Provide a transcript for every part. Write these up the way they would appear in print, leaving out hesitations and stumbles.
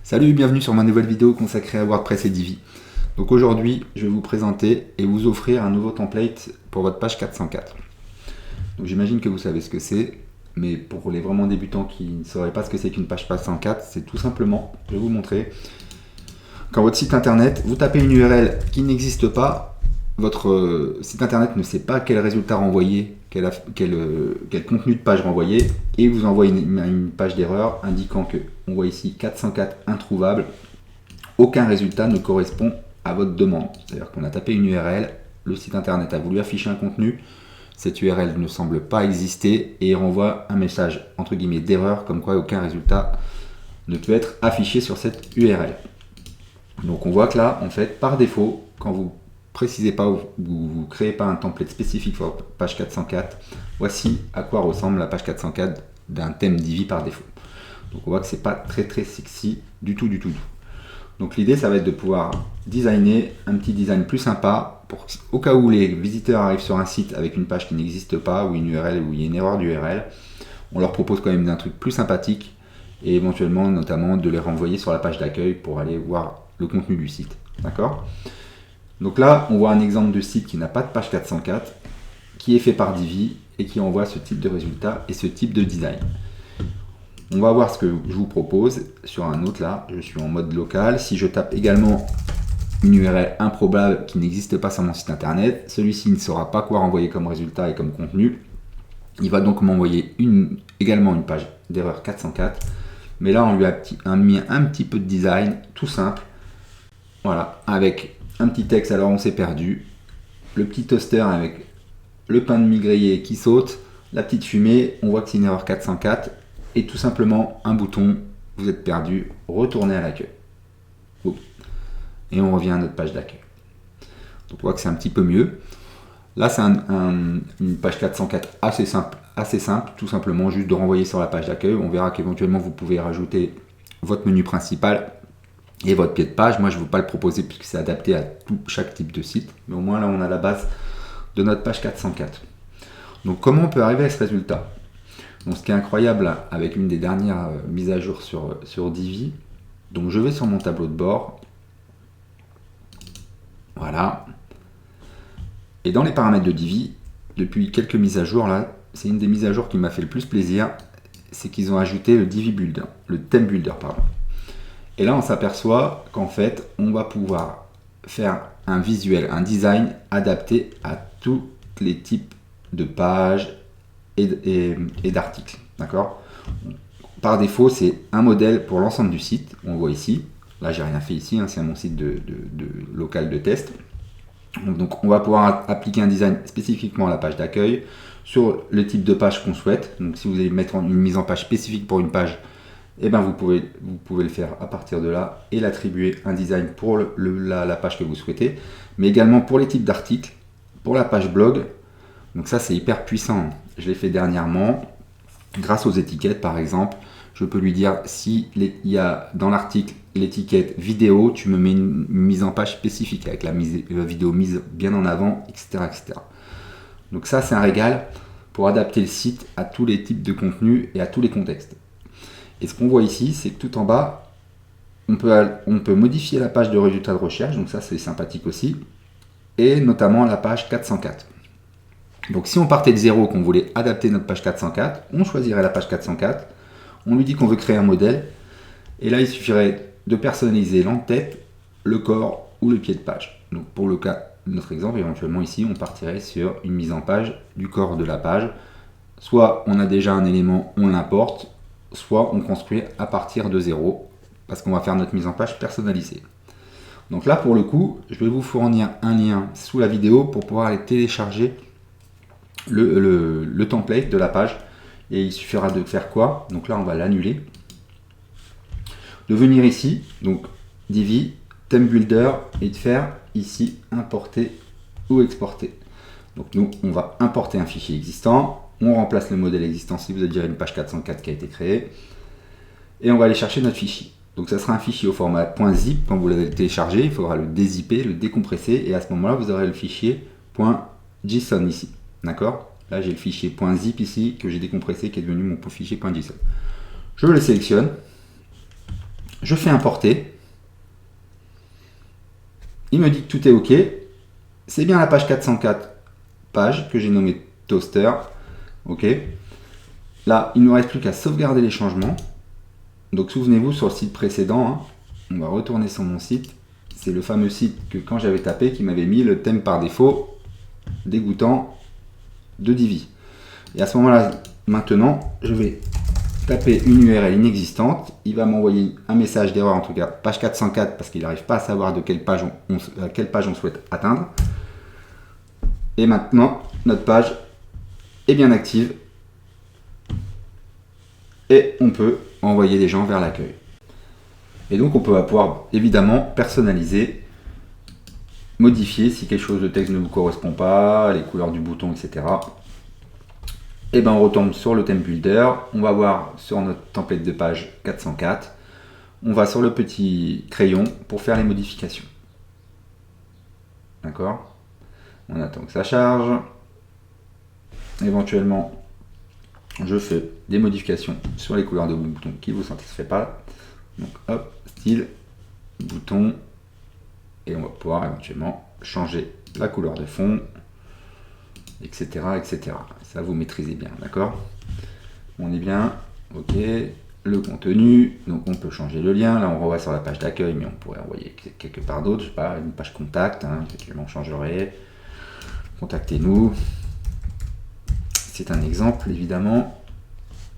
Salut, bienvenue sur ma nouvelle vidéo consacrée à WordPress et Divi. Donc aujourd'hui, je vais vous présenter et vous offrir un nouveau template pour votre page 404. Donc j'imagine que vous savez ce que c'est, mais pour les vraiment débutants qui ne sauraient pas ce que c'est qu'une page 404, c'est tout simplement, je vais vous montrer, quand votre site internet, vous tapez une URL qui n'existe pas, votre site internet ne sait pas quel résultat renvoyer, quel contenu de page renvoyer, et vous envoie une page d'erreur indiquant que, on voit ici 404 introuvable, aucun résultat ne correspond à votre demande. C'est-à-dire qu'on a tapé une URL, le site internet a voulu afficher un contenu, cette URL ne semble pas exister et renvoie un message entre guillemets d'erreur comme quoi aucun résultat ne peut être affiché sur cette URL. Donc on voit que là, en fait, par défaut, quand vous précisez pas ou vous créez pas un template spécifique pour page 404, voici à quoi ressemble la page 404 d'un thème Divi par défaut. Donc on voit que c'est pas très sexy du tout. Donc l'idée, ça va être de pouvoir designer un petit design plus sympa pour au cas où les visiteurs arrivent sur un site avec une page qui n'existe pas ou une URL où il y a une erreur d'URL, on leur propose quand même un truc plus sympathique et éventuellement notamment de les renvoyer sur la page d'accueil pour aller voir le contenu du site. D'accord ? Donc là, on voit un exemple de site qui n'a pas de page 404, qui est fait par Divi et qui envoie ce type de résultat et ce type de design. On va voir ce que je vous propose sur un autre là. Je suis en mode local. Si je tape également une URL improbable qui n'existe pas sur mon site internet, celui-ci ne saura pas quoi renvoyer comme résultat et comme contenu. Il va donc m'envoyer également une page d'erreur 404. Mais là, on lui a mis un petit peu de design tout simple. Voilà, avec un petit texte, alors on s'est perdu. Le petit toaster avec le pain de mie grillé qui saute. La petite fumée, on voit que c'est une erreur 404. Et tout simplement un bouton, vous êtes perdu, retournez à l'accueil. Et on revient à notre page d'accueil. Donc on voit que c'est un petit peu mieux. Là c'est une page 404 assez simple, tout simplement juste de renvoyer sur la page d'accueil. On verra qu'éventuellement vous pouvez rajouter votre menu principal et votre pied de page. Moi je ne veux pas le proposer puisque c'est adapté à chaque type de site. Mais au moins là on a la base de notre page 404. Donc comment on peut arriver à ce résultat ? Donc, ce qui est incroyable avec une des dernières mises à jour sur Divi, donc je vais sur mon tableau de bord, voilà, et dans les paramètres de Divi, depuis quelques mises à jour là, c'est une des mises à jour qui m'a fait le plus plaisir, c'est qu'ils ont ajouté le Divi Builder, le Theme Builder pardon. Et là on s'aperçoit qu'en fait on va pouvoir faire un visuel, un design adapté à tous les types de pages et d'articles, d'accord. Par défaut, c'est un modèle pour l'ensemble du site. On voit ici. Là, j'ai rien fait ici. C'est mon site de local de test. Donc, on va pouvoir appliquer un design spécifiquement à la page d'accueil sur le type de page qu'on souhaite. Donc, si vous allez mettre une mise en page spécifique pour une page, eh ben, vous pouvez le faire à partir de là et l'attribuer un design pour la page que vous souhaitez, mais également pour les types d'articles, pour la page blog. Donc ça, c'est hyper puissant. Je l'ai fait dernièrement. Grâce aux étiquettes, par exemple, je peux lui dire si il y a dans l'article l'étiquette vidéo, tu me mets une mise en page spécifique avec la vidéo mise bien en avant, etc. Donc ça, c'est un régal pour adapter le site à tous les types de contenus et à tous les contextes. Et ce qu'on voit ici, c'est que tout en bas, on peut modifier la page de résultats de recherche. Donc ça, c'est sympathique aussi. Et notamment la page 404. Donc si on partait de zéro, qu'on voulait adapter notre page 404, on choisirait la page 404, on lui dit qu'on veut créer un modèle, et là il suffirait de personnaliser l'entête, le corps ou le pied de page. Donc pour le cas de notre exemple, éventuellement ici on partirait sur une mise en page du corps de la page, soit on a déjà un élément, on l'importe, soit on construit à partir de zéro, parce qu'on va faire notre mise en page personnalisée. Donc là pour le coup, je vais vous fournir un lien sous la vidéo pour pouvoir aller télécharger le template de la page, et il suffira de faire quoi? Donc là on va l'annuler, de venir ici, donc Divi, Theme Builder, et de faire ici importer ou exporter. Donc nous on va importer un fichier existant, on remplace le modèle existant si vous avez déjà une page 404 qui a été créée, et on va aller chercher notre fichier. Donc ça sera un fichier au format .zip. Quand vous l'avez téléchargé, il faudra le dézipper, le décompresser, et à ce moment là vous aurez le fichier .json ici. D'accord? Là, j'ai le fichier .zip ici que j'ai décompressé qui est devenu mon fichier .json. Je le sélectionne. Je fais importer. Il me dit que tout est OK. C'est bien la page 404, page que j'ai nommée Toaster. OK. Là, il ne nous reste plus qu'à sauvegarder les changements. Donc souvenez-vous, sur le site précédent, hein, on va retourner sur mon site. C'est le fameux site que quand j'avais tapé, qui m'avait mis le thème par défaut dégoûtant de Divi. Et à ce moment-là, maintenant, je vais taper une URL inexistante. Il va m'envoyer un message d'erreur, en tout cas page 404, parce qu'il n'arrive pas à savoir de quelle page on souhaite atteindre. Et maintenant, notre page est bien active. Et on peut envoyer les gens vers l'accueil. Et donc on peut pouvoir évidemment personnaliser, modifier si quelque chose de texte ne vous correspond pas, les couleurs du bouton, etc. Et ben on retombe sur le thème builder, on va voir sur notre template de page 404, on va sur le petit crayon pour faire les modifications. D'accord? On attend que ça charge. Éventuellement, je fais des modifications sur les couleurs de bouton qui ne vous satisfait pas. Donc hop, style, bouton, et on va pouvoir éventuellement changer la couleur de fond, etc. etc. Ça vous maîtrisez bien, d'accord? On est bien, ok. Le contenu, donc on peut changer le lien. Là on renvoie sur la page d'accueil, mais on pourrait envoyer quelque part d'autre, je sais pas, une page contact, hein, effectivement on changerait. Contactez-nous. C'est un exemple, évidemment.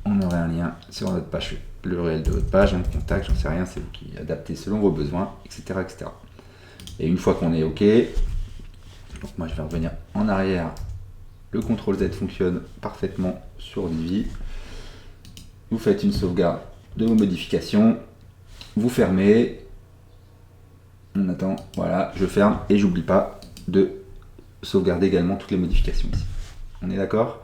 On aurait un lien sur notre page, le réel de votre page, un contact, j'en sais rien, c'est vous qui adaptez selon vos besoins, etc., etc. Et une fois qu'on est OK, donc moi je vais revenir en arrière. Le CTRL Z fonctionne parfaitement sur Divi. Vous faites une sauvegarde de vos modifications, vous fermez. On attend, voilà, je ferme et j'oublie pas de sauvegarder également toutes les modifications ici. On est d'accord?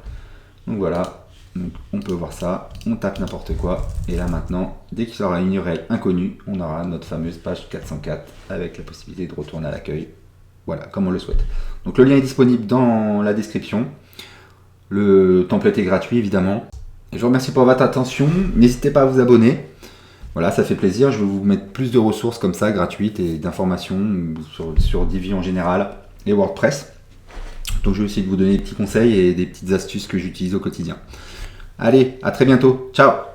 Donc voilà, donc on peut voir ça, on tape n'importe quoi, et là maintenant, dès qu'il y aura une URL inconnue, on aura notre fameuse page 404 avec la possibilité de retourner à l'accueil. Voilà, comme on le souhaite. Donc le lien est disponible dans la description. Le template est gratuit évidemment. Et je vous remercie pour votre attention. N'hésitez pas à vous abonner. Voilà, ça fait plaisir. Je vais vous mettre plus de ressources comme ça, gratuites, et d'informations sur Divi en général et WordPress. Donc je vais essayer de vous donner des petits conseils et des petites astuces que j'utilise au quotidien. Allez, à très bientôt. Ciao!